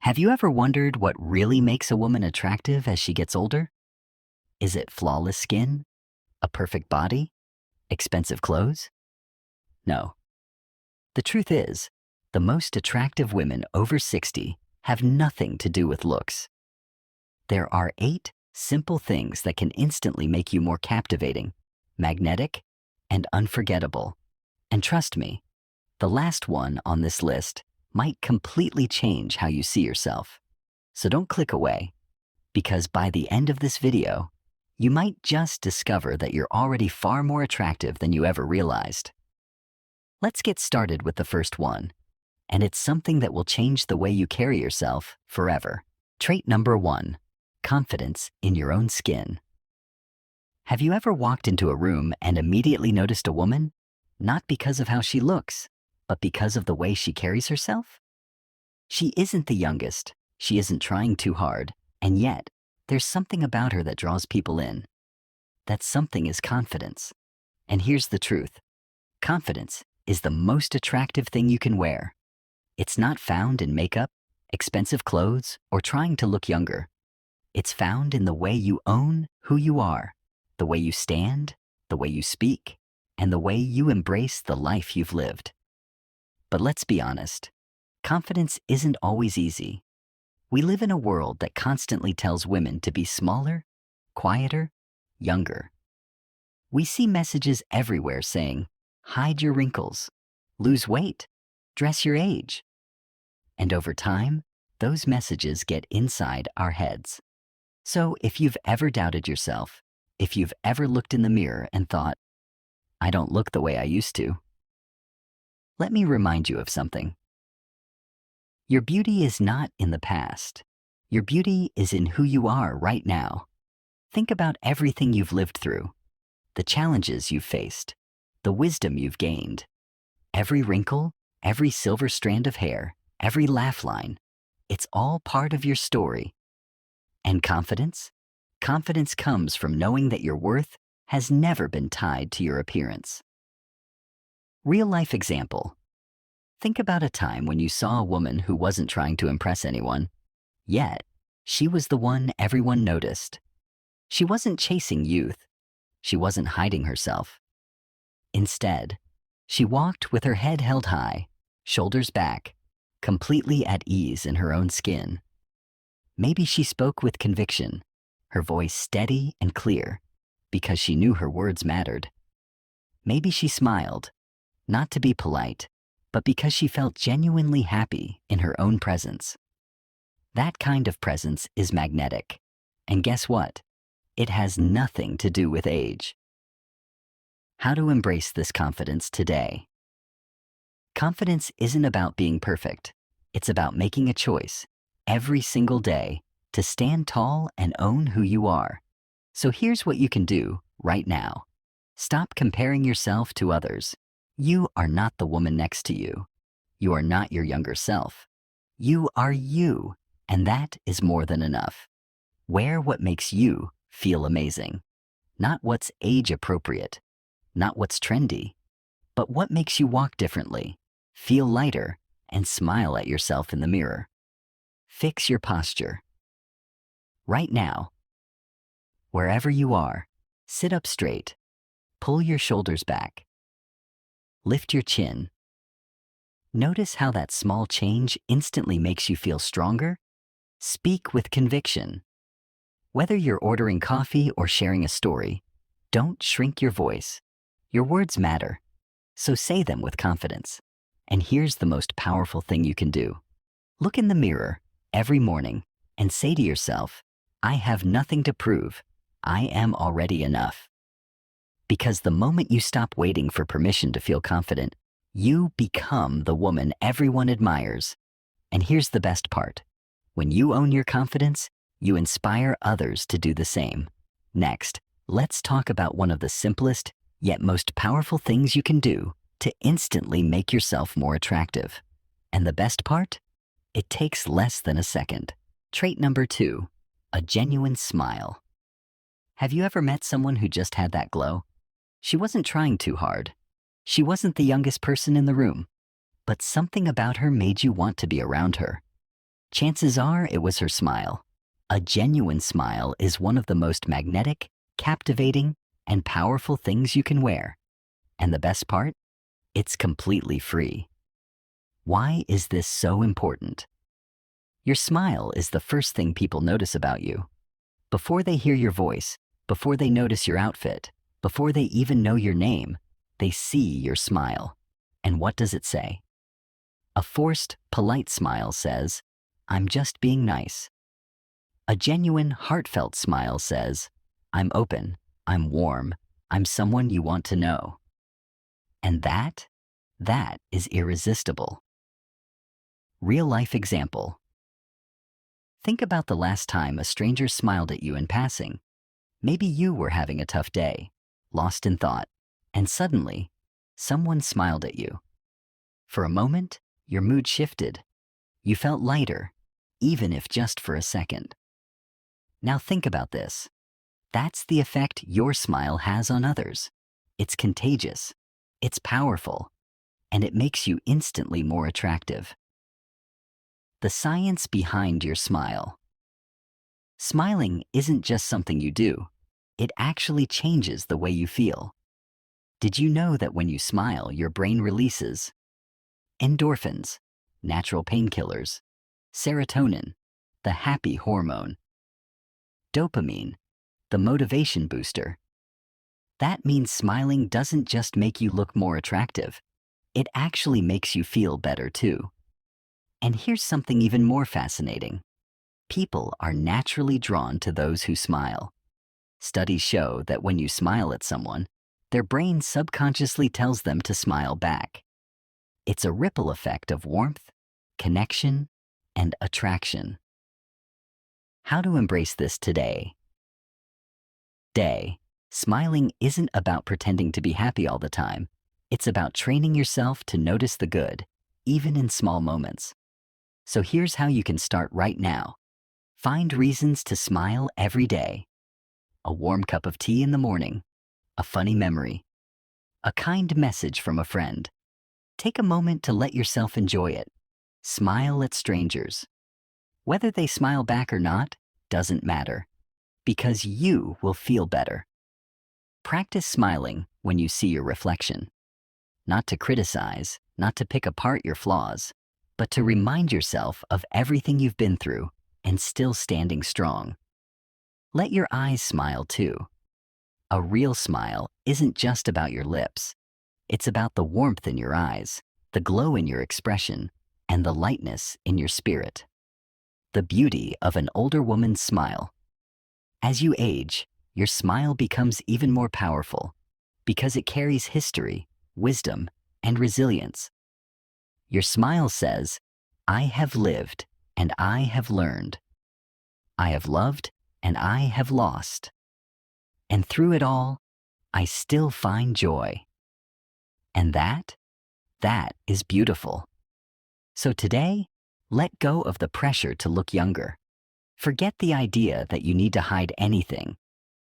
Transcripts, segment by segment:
Have you ever wondered what really makes a woman attractive as she gets older? Is it flawless skin? A perfect body? Expensive clothes? No. The truth is, the most attractive women over 60 have nothing to do with looks. There are 8 simple things that can instantly make you more captivating, magnetic, and unforgettable. And trust me, the last one on this list might completely change how you see yourself. So don't click away, because by the end of this video, you might just discover that you're already far more attractive than you ever realized. Let's get started with the first one, and it's something that will change the way you carry yourself forever. Trait number 1, confidence in your own skin. Have you ever walked into a room and immediately noticed a woman? Not because of how she looks, but because of the way she carries herself? She isn't the youngest, she isn't trying too hard, and yet, there's something about her that draws people in. That something is confidence. And here's the truth. Confidence is the most attractive thing you can wear. It's not found in makeup, expensive clothes, or trying to look younger. It's found in the way you own who you are, the way you stand, the way you speak, and the way you embrace the life you've lived. But let's be honest, confidence isn't always easy. We live in a world that constantly tells women to be smaller, quieter, younger. We see messages everywhere saying, hide your wrinkles, lose weight, dress your age. And over time, those messages get inside our heads. So if you've ever doubted yourself, if you've ever looked in the mirror and thought, I don't look the way I used to, let me remind you of something. Your beauty is not in the past. Your beauty is in who you are right now. Think about everything you've lived through, the challenges you've faced, the wisdom you've gained. Every wrinkle, every silver strand of hair, every laugh line, it's all part of your story. And confidence? Confidence comes from knowing that your worth has never been tied to your appearance. Real-life example. Think about a time when you saw a woman who wasn't trying to impress anyone, yet she was the one everyone noticed. She wasn't chasing youth. She wasn't hiding herself. Instead, she walked with her head held high, shoulders back, completely at ease in her own skin. Maybe she spoke with conviction, her voice steady and clear, because she knew her words mattered. Maybe she smiled, not to be polite, but because she felt genuinely happy in her own presence. That kind of presence is magnetic. And guess what? It has nothing to do with age. How to embrace this confidence today? Confidence isn't about being perfect. It's about making a choice every single day to stand tall and own who you are. So here's what you can do right now. Stop comparing yourself to others. You are not the woman next to you. You are not your younger self. You are you, and that is more than enough. Wear what makes you feel amazing. Not what's age appropriate, not what's trendy, but what makes you walk differently, feel lighter, and smile at yourself in the mirror. Fix your posture. Right now, wherever you are, sit up straight, pull your shoulders back, lift your chin. Notice how that small change instantly makes you feel stronger. Speak with conviction. Whether you're ordering coffee or sharing a story, don't shrink your voice. Your words matter, so say them with confidence. And here's the most powerful thing you can do. Look in the mirror every morning and say to yourself, I have nothing to prove. I am already enough. Because the moment you stop waiting for permission to feel confident, you become the woman everyone admires. And here's the best part. When you own your confidence, you inspire others to do the same. Next, let's talk about one of the simplest, yet most powerful things you can do to instantly make yourself more attractive. And the best part? It takes less than a second. Trait number 2, a genuine smile. Have you ever met someone who just had that glow? She wasn't trying too hard. She wasn't the youngest person in the room, but something about her made you want to be around her. Chances are it was her smile. A genuine smile is one of the most magnetic, captivating, and powerful things you can wear. And the best part? It's completely free. Why is this so important? Your smile is the first thing people notice about you. Before they hear your voice, before they notice your outfit, before they even know your name, they see your smile. And what does it say? A forced, polite smile says, "I'm just being nice." A genuine, heartfelt smile says, "I'm open, I'm warm, I'm someone you want to know." And that is irresistible. Real life example. Think about the last time a stranger smiled at you in passing. Maybe you were having a tough day, lost in thought, and suddenly, someone smiled at you. For a moment, your mood shifted. You felt lighter, even if just for a second. Now think about this. That's the effect your smile has on others. It's contagious, it's powerful, and it makes you instantly more attractive. The science behind your smile. Smiling isn't just something you do. It actually changes the way you feel. Did you know that when you smile, your brain releases endorphins, natural painkillers, serotonin, the happy hormone, dopamine, the motivation booster? That means smiling doesn't just make you look more attractive. It actually makes you feel better too. And here's something even more fascinating. People are naturally drawn to those who smile. Studies show that when you smile at someone, their brain subconsciously tells them to smile back. It's a ripple effect of warmth, connection, and attraction. How to embrace this today? Smiling isn't about pretending to be happy all the time. It's about training yourself to notice the good, even in small moments. So here's how you can start right now. Find reasons to smile every day. A warm cup of tea in the morning, a funny memory, a kind message from a friend. Take a moment to let yourself enjoy it. Smile at strangers. Whether they smile back or not doesn't matter, because you will feel better. Practice smiling when you see your reflection. Not to criticize, not to pick apart your flaws, but to remind yourself of everything you've been through and still standing strong. Let your eyes smile too. A real smile isn't just about your lips. It's about the warmth in your eyes, the glow in your expression, and the lightness in your spirit. The beauty of an older woman's smile. As you age, your smile becomes even more powerful because it carries history, wisdom, and resilience. Your smile says, "I have lived and I have learned. I have loved and I have lost. And through it all, I still find joy." And that is beautiful. So today, let go of the pressure to look younger. Forget the idea that you need to hide anything,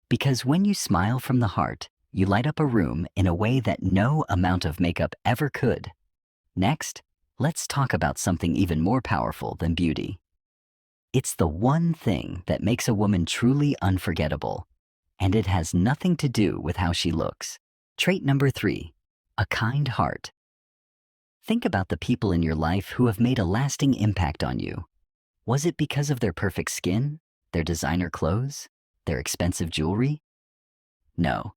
because when you smile from the heart, you light up a room in a way that no amount of makeup ever could. Next, let's talk about something even more powerful than beauty. It's the one thing that makes a woman truly unforgettable, and it has nothing to do with how she looks. Trait number 3, a kind heart. Think about the people in your life who have made a lasting impact on you. Was it because of their perfect skin, their designer clothes, their expensive jewelry? No,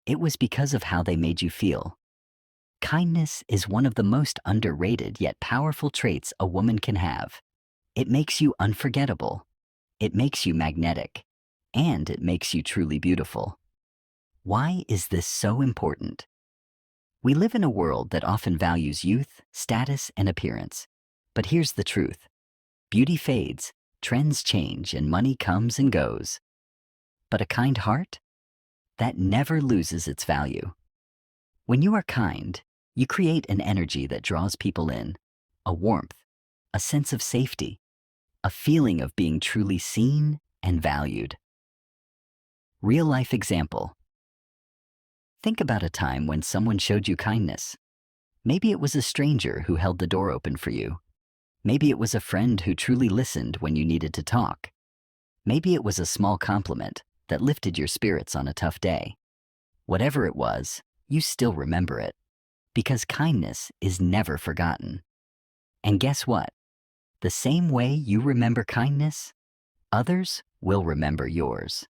it was because of how they made you feel. Kindness is one of the most underrated yet powerful traits a woman can have. It makes you unforgettable. It makes you magnetic. And it makes you truly beautiful. Why is this so important? We live in a world that often values youth, status, and appearance. But here's the truth. Beauty fades, trends change, and money comes and goes. But a kind heart? That never loses its value. When you are kind, you create an energy that draws people in, a warmth, a sense of safety, a feeling of being truly seen and valued. Real life example. Think about a time when someone showed you kindness. Maybe it was a stranger who held the door open for you. Maybe it was a friend who truly listened when you needed to talk. Maybe it was a small compliment that lifted your spirits on a tough day. Whatever it was, you still remember it, because kindness is never forgotten. And guess what? The same way you remember kindness, others will remember yours.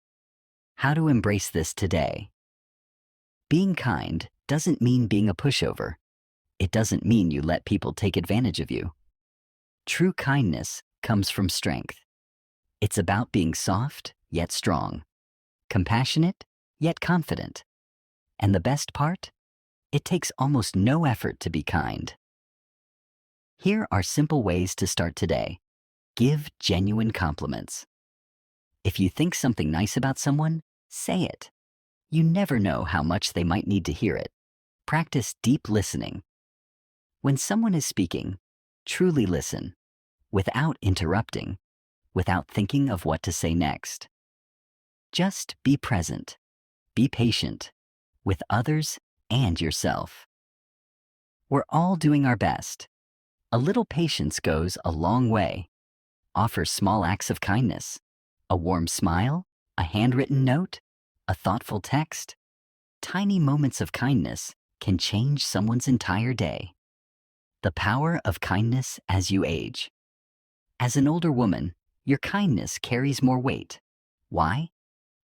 How to embrace this today? Being kind doesn't mean being a pushover. It doesn't mean you let people take advantage of you. True kindness comes from strength. It's about being soft yet strong, compassionate yet confident. And the best part? It takes almost no effort to be kind. Here are simple ways to start today. Give genuine compliments. If you think something nice about someone, say it. You never know how much they might need to hear it. Practice deep listening. When someone is speaking, truly listen, without interrupting, without thinking of what to say next. Just be present. Be patient with others and yourself. We're all doing our best. A little patience goes a long way. Offer small acts of kindness, a warm smile, a handwritten note, a thoughtful text. Tiny moments of kindness can change someone's entire day. The power of kindness as you age. As an older woman, your kindness carries more weight. Why?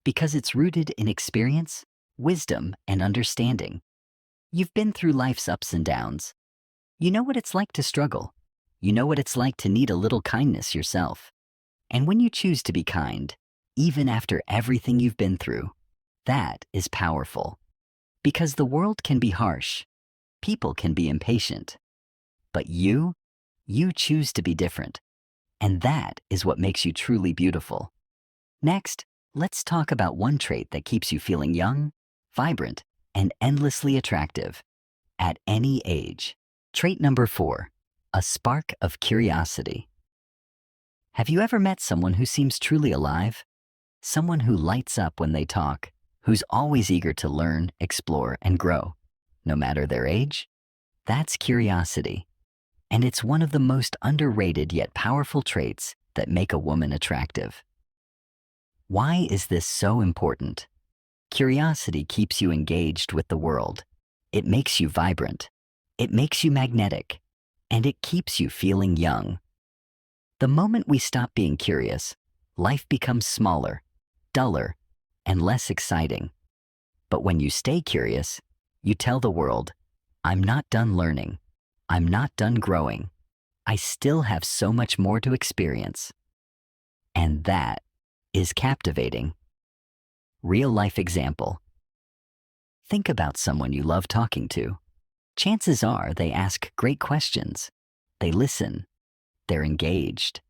Because it's rooted in experience, wisdom, and understanding. You've been through life's ups and downs. You know what it's like to struggle. You know what it's like to need a little kindness yourself. And when you choose to be kind, even after everything you've been through, that is powerful. Because the world can be harsh. People can be impatient. But you choose to be different. And that is what makes you truly beautiful. Next, let's talk about one trait that keeps you feeling young, vibrant, and endlessly attractive at any age. Trait number 4, a spark of curiosity. Have you ever met someone who seems truly alive? Someone who lights up when they talk, who's always eager to learn, explore, and grow, no matter their age? That's curiosity. And it's one of the most underrated yet powerful traits that make a woman attractive. Why is this so important? Curiosity keeps you engaged with the world. It makes you vibrant. It makes you magnetic. And it keeps you feeling young. The moment we stop being curious, life becomes smaller, duller, and less exciting. But when you stay curious, you tell the world, I'm not done learning. I'm not done growing. I still have so much more to experience. And that is captivating. Real life example. Think about someone you love talking to. Chances are they ask great questions. They listen. They're engaged.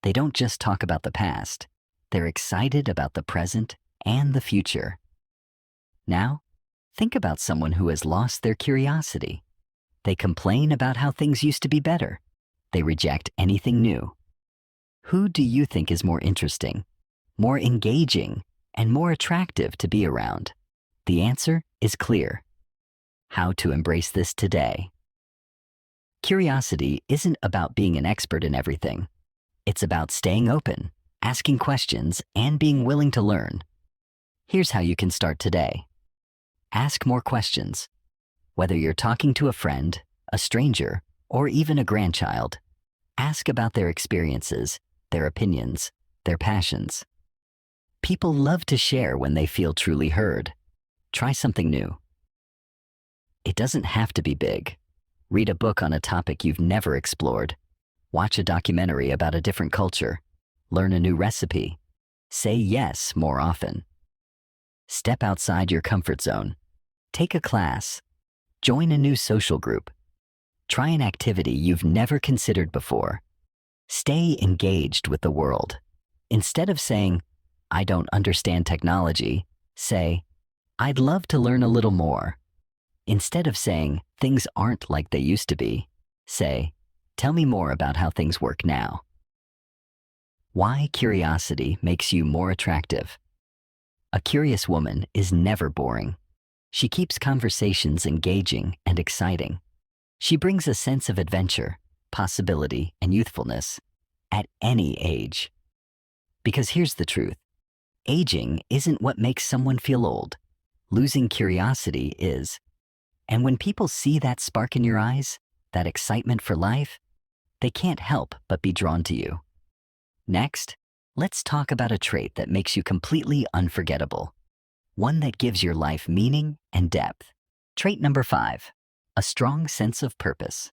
They don't just talk about the past. They're excited about the present and the future. Now, think about someone who has lost their curiosity. They complain about how things used to be better. They reject anything new. Who do you think is more interesting, more engaging, and more attractive to be around? The answer is clear. How to embrace this today. Curiosity isn't about being an expert in everything. It's about staying open, asking questions, and being willing to learn. Here's how you can start today. Ask more questions. Whether you're talking to a friend, a stranger, or even a grandchild, ask about their experiences, their opinions, their passions. People love to share when they feel truly heard. Try something new. It doesn't have to be big. Read a book on a topic you've never explored. Watch a documentary about a different culture. Learn a new recipe. Say yes more often. Step outside your comfort zone. Take a class. Join a new social group. Try an activity you've never considered before. Stay engaged with the world. Instead of saying, I don't understand technology, say, I'd love to learn a little more. Instead of saying, things aren't like they used to be, say, tell me more about how things work now. Why curiosity makes you more attractive. A curious woman is never boring. She keeps conversations engaging and exciting. She brings a sense of adventure, possibility and youthfulness at any age. Because here's the truth. Aging isn't what makes someone feel old. Losing curiosity is. And when people see that spark in your eyes, that excitement for life, they can't help but be drawn to you. Next, let's talk about a trait that makes you completely unforgettable. One that gives your life meaning and depth. Trait number 5, a strong sense of purpose.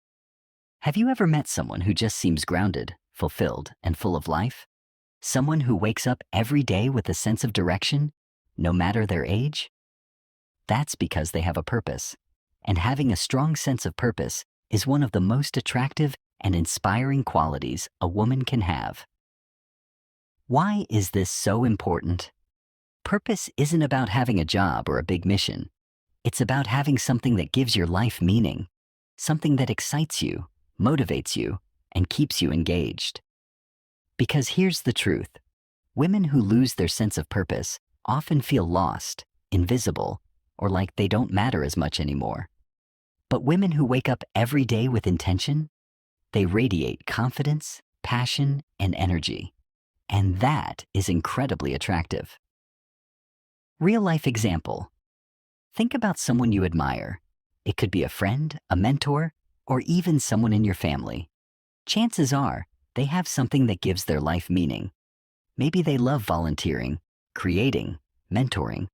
Have you ever met someone who just seems grounded, fulfilled, and full of life? Someone who wakes up every day with a sense of direction, no matter their age? That's because they have a purpose. And having a strong sense of purpose is one of the most attractive and inspiring qualities a woman can have. Why is this so important? Purpose isn't about having a job or a big mission. It's about having something that gives your life meaning, something that excites you, motivates you, and keeps you engaged. Because here's the truth. Women who lose their sense of purpose often feel lost, invisible, or like they don't matter as much anymore. But women who wake up every day with intention, they radiate confidence, passion, and energy. And that is incredibly attractive. Real-life example. Think about someone you admire. It could be a friend, a mentor, or even someone in your family. Chances are, they have something that gives their life meaning. Maybe they love volunteering, creating, mentoring,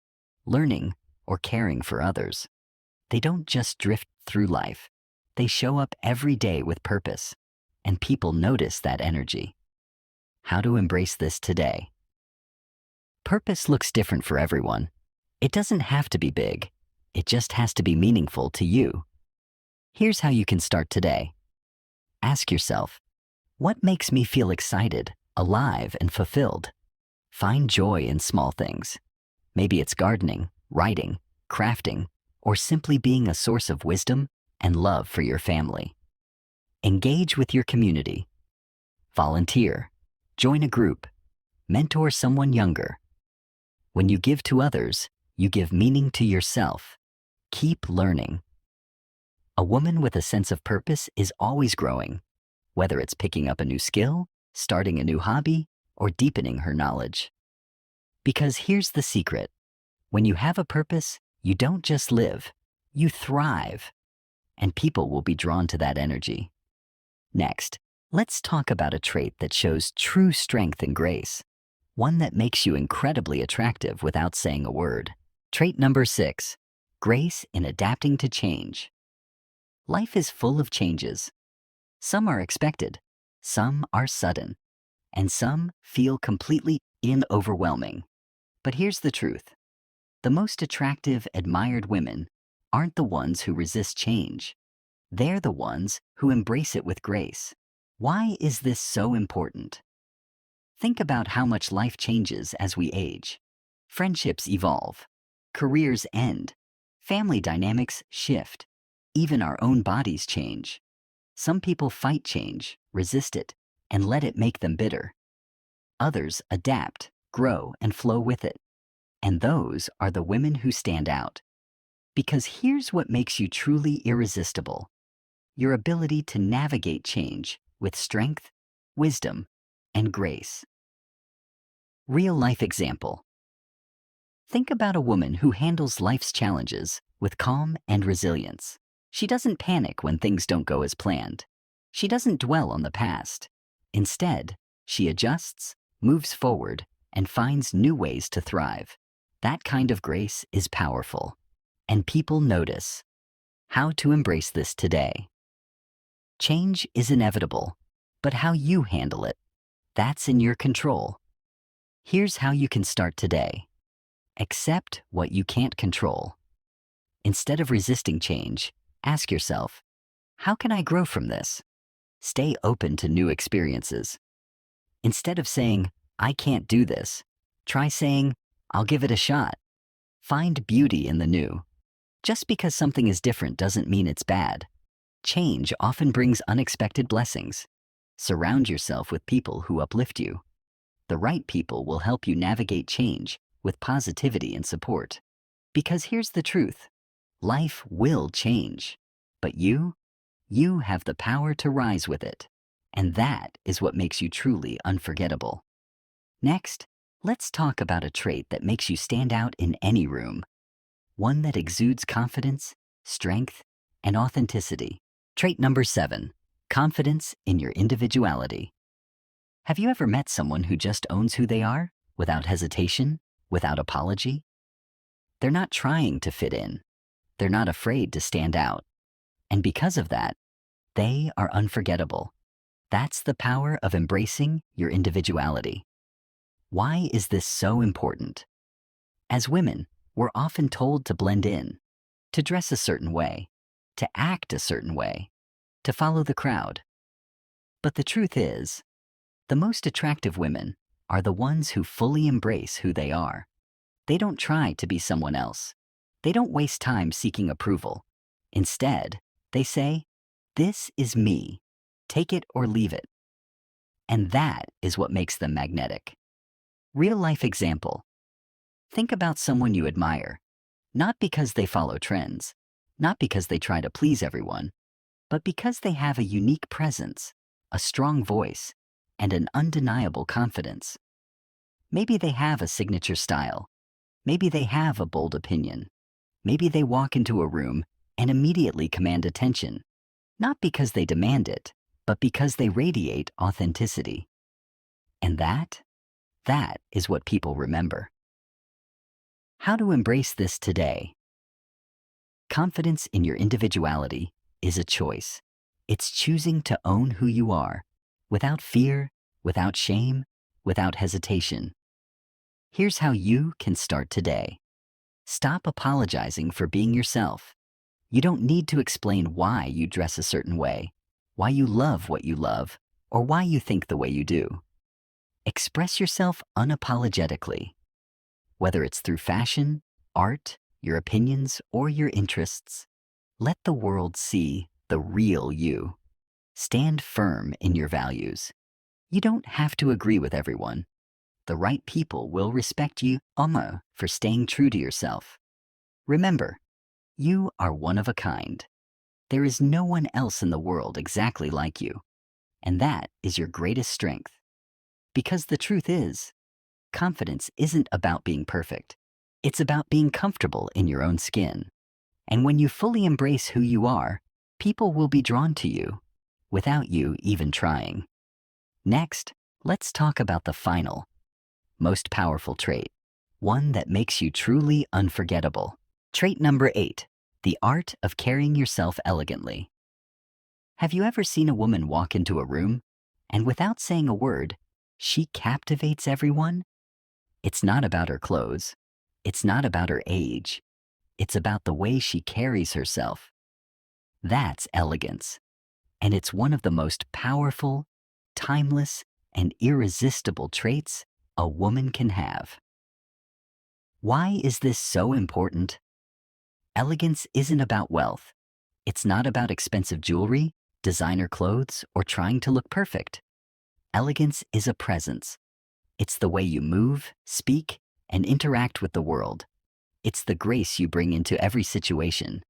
learning, or caring for others. They don't just drift through life. They show up every day with purpose, and people notice that energy. How to embrace this today? Purpose looks different for everyone. It doesn't have to be big. It just has to be meaningful to you. Here's how you can start today. Ask yourself, what makes me feel excited, alive, and fulfilled? Find joy in small things. Maybe it's gardening, writing, crafting, or simply being a source of wisdom and love for your family. Engage with your community. Volunteer. Join a group. Mentor someone younger. When you give to others, you give meaning to yourself. Keep learning. A woman with a sense of purpose is always growing, whether it's picking up a new skill, starting a new hobby, or deepening her knowledge. Because here's the secret. When you have a purpose, you don't just live, you thrive. And people will be drawn to that energy. Next, let's talk about a trait that shows true strength and grace. One that makes you incredibly attractive without saying a word. Trait number 6, grace in adapting to change. Life is full of changes. Some are expected, some are sudden, and some feel completely overwhelming. But here's the truth. The most attractive, admired women aren't the ones who resist change. They're the ones who embrace it with grace. Why is this so important? Think about how much life changes as we age. Friendships evolve, careers end, family dynamics shift, even our own bodies change. Some people fight change, resist it, and let it make them bitter. Others adapt, grow, and flow with it. And those are the women who stand out. Because here's what makes you truly irresistible. Your ability to navigate change with strength, wisdom, and grace. Real-life example. Think about a woman who handles life's challenges with calm and resilience. She doesn't panic when things don't go as planned. She doesn't dwell on the past. Instead, she adjusts, moves forward, and finds new ways to thrive. That kind of grace is powerful, and people notice. How to embrace this today? Change is inevitable, but how you handle it, that's in your control. Here's how you can start today. Accept what you can't control. Instead of resisting change, ask yourself, how can I grow from this? Stay open to new experiences. Instead of saying, I can't do this, try saying, I'll give it a shot. Find beauty in the new. Just because something is different doesn't mean it's bad. Change often brings unexpected blessings. Surround yourself with people who uplift you. The right people will help you navigate change with positivity and support. Because here's the truth. Life will change, but you You have the power to rise with it. And that is what makes you truly unforgettable. Next, let's talk about a trait that makes you stand out in any room. One that exudes confidence, strength, and authenticity. Trait number 7, confidence in your individuality. Have you ever met someone who just owns who they are, without hesitation, without apology? They're not trying to fit in. They're not afraid to stand out. And because of that, they are unforgettable. That's the power of embracing your individuality. Why is this so important? As women, we're often told to blend in, to dress a certain way, to act a certain way, to follow the crowd. But the truth is, the most attractive women are the ones who fully embrace who they are. They don't try to be someone else. They don't waste time seeking approval. Instead, they say, "This is me. Take it or leave it." And that is what makes them magnetic. Real life example. Think about someone you admire, not because they follow trends, not because they try to please everyone, but because they have a unique presence, a strong voice, and an undeniable confidence. Maybe they have a signature style. Maybe they have a bold opinion. Maybe they walk into a room and immediately command attention, not because they demand it, but because they radiate authenticity. And that is what people remember. How to embrace this today? Confidence in your individuality is a choice. It's choosing to own who you are, without fear, without shame, without hesitation. Here's how you can start today. Stop apologizing for being yourself. You don't need to explain why you dress a certain way, why you love what you love, or why you think the way you do. Express yourself unapologetically. Whether it's through fashion, art, your opinions, or your interests, let the world see the real you. Stand firm in your values. You don't have to agree with everyone. The right people will respect you for staying true to yourself. Remember, you are one of a kind. There is no one else in the world exactly like you, and that is your greatest strength. Because the truth is, confidence isn't about being perfect. It's about being comfortable in your own skin. And when you fully embrace who you are, people will be drawn to you, without you even trying. Next, let's talk about the final, most powerful trait, one that makes you truly unforgettable. Trait number 8, the art of carrying yourself elegantly. Have you ever seen a woman walk into a room, and without saying a word, she captivates everyone? It's not about her clothes. It's not about her age. It's about the way she carries herself. That's elegance. And it's one of the most powerful, timeless, and irresistible traits a woman can have. Why is this so important? Elegance isn't about wealth. It's not about expensive jewelry, designer clothes, or trying to look perfect. Elegance is a presence. It's the way you move, speak, and interact with the world. It's the grace you bring into every situation.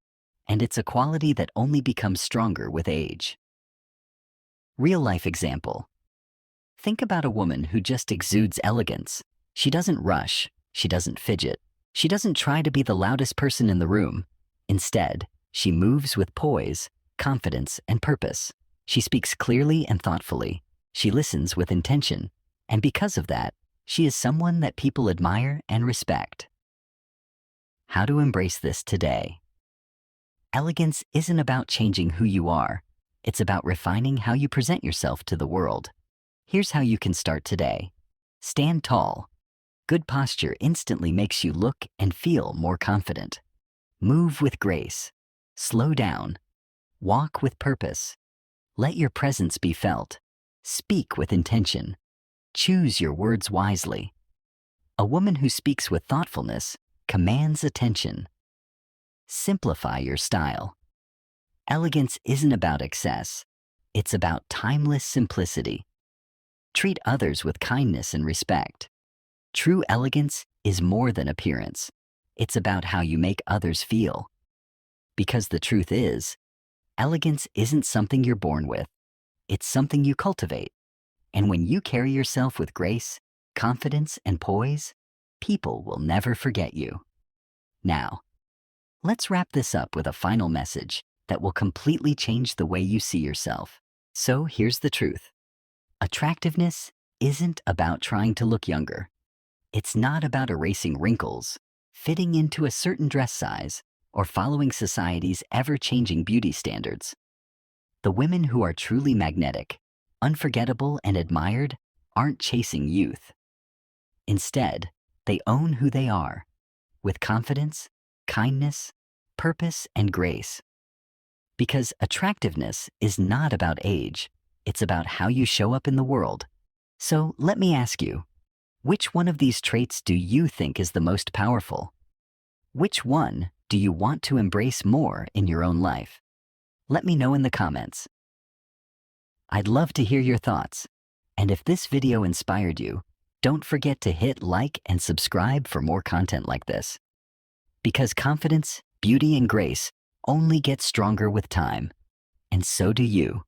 And it's a quality that only becomes stronger with age. Real life example. Think about a woman who just exudes elegance. She doesn't rush. She doesn't fidget. She doesn't try to be the loudest person in the room. Instead, she moves with poise, confidence, and purpose. She speaks clearly and thoughtfully. She listens with intention. And because of that, she is someone that people admire and respect. How to embrace this today? Elegance isn't about changing who you are. It's about refining how you present yourself to the world. Here's how you can start today. Stand tall. Good posture instantly makes you look and feel more confident. Move with grace. Slow down. Walk with purpose. Let your presence be felt. Speak with intention. Choose your words wisely. A woman who speaks with thoughtfulness commands attention. Simplify your style. Elegance isn't about excess. It's about timeless simplicity. Treat others with kindness and respect. True elegance is more than appearance. It's about how you make others feel. Because the truth is, Elegance isn't something you're born with, it's something you cultivate. And when you carry yourself with grace, confidence, and poise, people will never forget you. Now, let's wrap this up with a final message that will completely change the way you see yourself. So here's the truth. Attractiveness isn't about trying to look younger. It's not about erasing wrinkles, fitting into a certain dress size, or following society's ever-changing beauty standards. The women who are truly magnetic, unforgettable, and admired aren't chasing youth. Instead, they own who they are, with confidence, kindness, purpose, and grace. Because attractiveness is not about age, it's about how you show up in the world. So let me ask you, which one of these traits do you think is the most powerful? Which one do you want to embrace more in your own life? Let me know in the comments. I'd love to hear your thoughts. And if this video inspired you, don't forget to hit like and subscribe for more content like this. Because confidence, beauty, and grace only get stronger with time, and so do you.